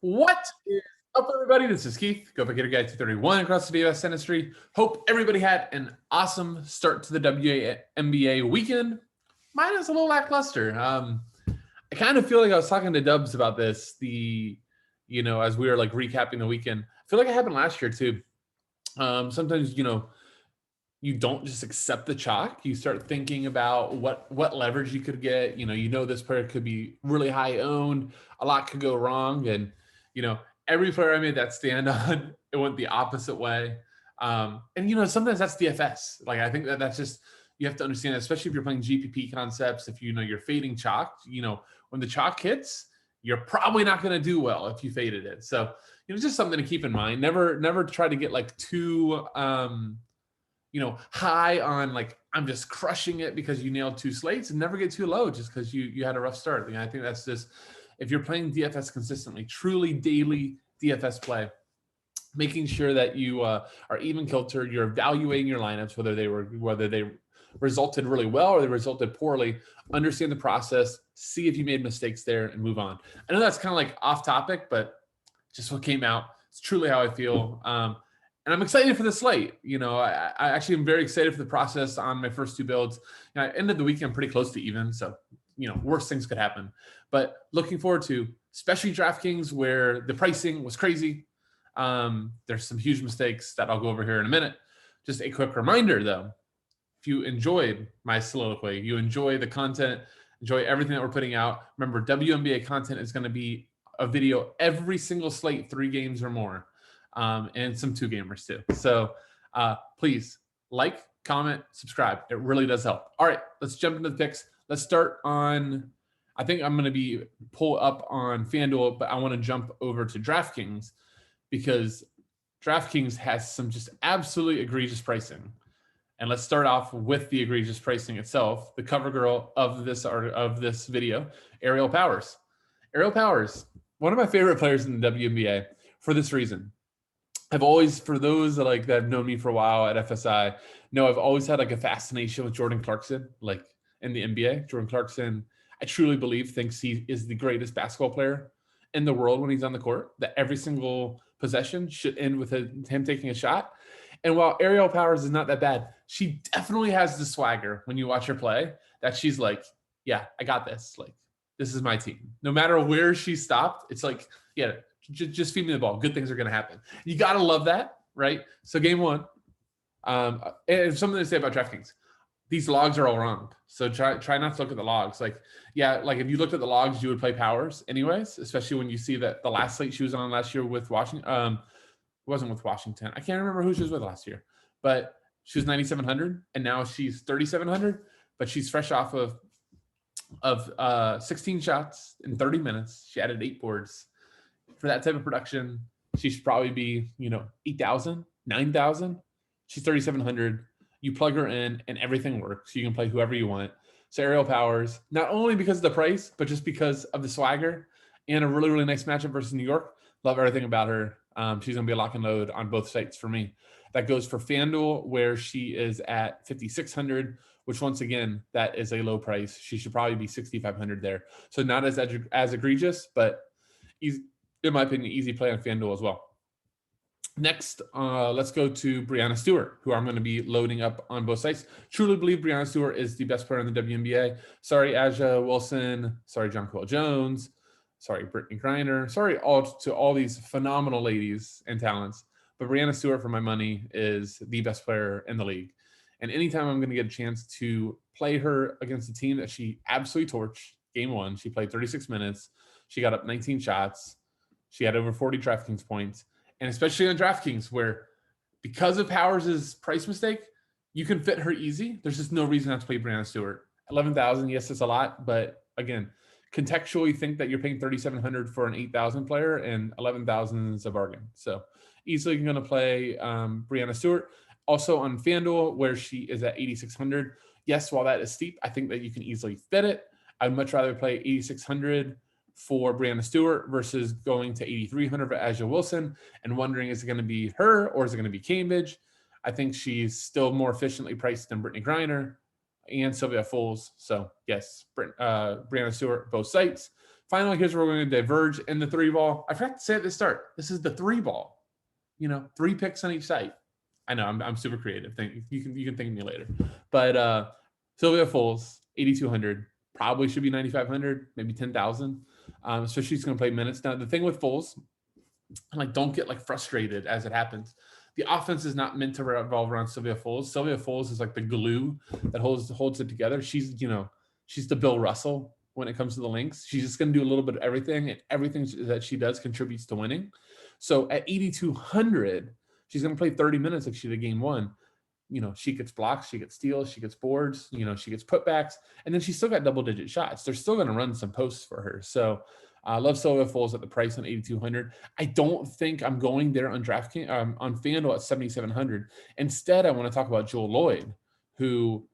What is up, everybody? This is Keith, Go Pick Hitter Guy 231 across the DFS industry. Hope everybody had an awesome start to the WNBA weekend. Mine is a little lackluster. I kind of feel like I was talking to Dubs about this, as we were like recapping the weekend. I feel like it happened last year too. Sometimes, you don't just accept the chalk. You start thinking about what leverage you could get. You know this player could be really high owned. A lot could go wrong, and every player I made that stand on, it went the opposite way. And sometimes that's DFS. Like I think that's just you have to understand, especially if you're playing GPP concepts. If you're fading chalk, when the chalk hits, you're probably not going to do well if you faded it. So just something to keep in mind. Never try to get like too high on like I'm just crushing it because you nailed two slates, and never get too low just because you had a rough start. I think that's just, if you're playing DFS consistently, truly daily DFS play, making sure that you are even kiltered, you're evaluating your lineups, whether they resulted really well or they resulted poorly, understand the process, see if you made mistakes there, and move on. I know that's kind of like off topic, but just what came out. It's truly how I feel. And I'm excited for the slate. I actually am very excited for the process on my first two builds. I ended the weekend pretty close to even, so worse things could happen. But looking forward to, especially DraftKings, where the pricing was crazy. There's some huge mistakes that I'll go over here in a minute. Just a quick reminder, though, if you enjoyed my soliloquy, you enjoy the content, enjoy everything that we're putting out, remember, WNBA content is going to be a video every single slate, 3 games or more. And some 2-gamers too. So please like, comment, subscribe. It really does help. All right, let's jump into the picks. Let's start on, I think I'm going to pull up on FanDuel, but I want to jump over to DraftKings because DraftKings has some just absolutely egregious pricing. And let's start off with the egregious pricing itself. The cover girl of this video, Ariel Powers. Ariel Powers, one of my favorite players in the WNBA for this reason. I've always, for those that have known me for a while at FSI, I've always had like a fascination with Jordan Clarkson, like in the NBA. Jordan Clarkson, I truly believe, thinks he is the greatest basketball player in the world when he's on the court, that every single possession should end with him taking a shot. And while Ariel Powers is not that bad, she definitely has the swagger when you watch her play that she's like, yeah, I got this. Like, this is my team. No matter where she stopped, it's like, yeah, just feed me the ball. Good things are going to happen. You got to love that, right? So game one, and something to say about DraftKings. These logs are all wrong. So try not to look at the logs. Like if you looked at the logs, you would play Powers anyways, especially when you see that the last slate she was on last year with Washington. It wasn't with Washington. I can't remember who she was with last year. But she was 9,700, and now she's 3,700. But she's fresh off of 16 shots in 30 minutes. She added 8 boards. For that type of production, she should probably be, 8,000, 9,000. She's 3,700. You plug her in and everything works. You can play whoever you want. So Ariel Powers, not only because of the price, but just because of the swagger and a really, really nice matchup versus New York. Love everything about her. She's going to be a lock and load on both sites for me. That goes for FanDuel, where she is at 5,600, which once again, that is a low price. She should probably be 6,500 there. So not as egregious, but in my opinion, easy play on FanDuel as well. Next, let's go to Brianna Stewart, who I'm going to be loading up on both sites. Truly believe Brianna Stewart is the best player in the WNBA. Sorry, Aja Wilson. Sorry, Jonquel Jones. Sorry, Brittany Griner. Sorry to all these phenomenal ladies and talents. But Brianna Stewart, for my money, is the best player in the league. And anytime I'm going to get a chance to play her against a team that she absolutely torched, game one, she played 36 minutes. She got up 19 shots. She had over 40 DraftKings points. And especially on DraftKings, where because of Powers' price mistake, you can fit her easy. There's just no reason not to play Brianna Stewart. 11,000, yes, it's a lot. But again, contextually think that you're paying 3,700 for an 8,000 player, and 11,000 is a bargain. So easily going to play Brianna Stewart. Also on FanDuel, where she is at 8,600. Yes, while that is steep, I think that you can easily fit it. I'd much rather play 8,600 for Brianna Stewart versus going to 8,300 for Aja Wilson and wondering, is it going to be her or is it going to be Cambridge? I think she's still more efficiently priced than Brittany Griner and Sylvia Foles. So yes, Brianna Stewart, both sites. Finally, here's where we're going to diverge in the 3-ball. I forgot to say at the start, this is the 3-ball. 3 picks on each site. I know I'm super creative. You can thank me later. But Sylvia Foles, 8,200, probably should be 9,500, maybe 10,000. So she's going to play minutes. Now the thing with Foles, don't get frustrated as it happens. The offense is not meant to revolve around Sylvia Foles. Sylvia Foles is like the glue that holds it together. She's the Bill Russell when it comes to the links. She's just going to do a little bit of everything, and everything that she does contributes to winning. So at 8,200, she's going to play 30 minutes like she did game 1. She gets blocks, she gets steals, she gets boards, she gets putbacks, and then she's still got double-digit shots. They're still going to run some posts for her. So I love Sylvia Foles at the price on 8,200. I don't think I'm going there on Draftkings, on FanDuel at 7,700. Instead, I want to talk about Jewel Lloyd, who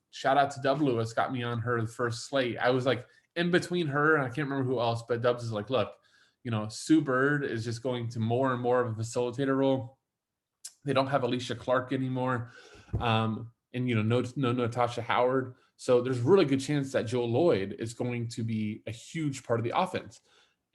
shout out to Dub Lewis, got me on her first slate. I was in between her and I can't remember who else, but Dubs is look, Sue Bird is just going to more and more of a facilitator role. They don't have Alicia Clark anymore, and no Natasha Howard. So there's really good chance that Jewel Lloyd is going to be a huge part of the offense.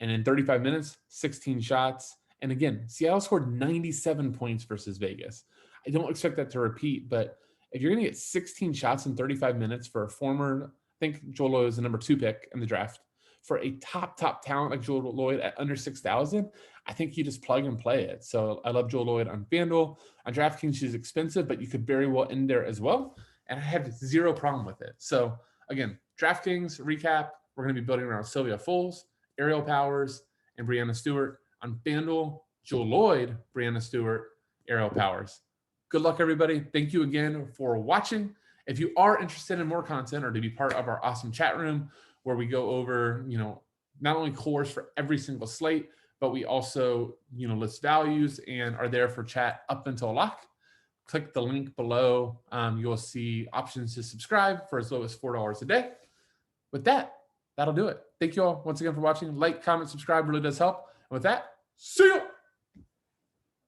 And in 35 minutes, 16 shots. And again, Seattle scored 97 points versus Vegas. I don't expect that to repeat, but if you're going to get 16 shots in 35 minutes for a former, I think Jewel Lloyd is the number 2 pick in the draft, for a top talent like Jewel Lloyd at under 6,000, I think you just plug and play it. So I love Jewel Lloyd on FanDuel. On DraftKings, she's expensive, but you could very well end there as well. And I have zero problem with it. So again, DraftKings recap, we're going to be building around Sylvia Foles, Aerial Powers, and Brianna Stewart. On FanDuel, Jewel Lloyd, Brianna Stewart, Aerial Powers. Good luck, everybody. Thank you again for watching. If you are interested in more content or to be part of our awesome chat room, where we go over, not only cores for every single slate, but we also, list values and are there for chat up until lock. Click the link below. You'll see options to subscribe for as low as $4 a day. With that, that'll do it. Thank you all once again for watching. Like, comment, subscribe really does help. And with that, see you.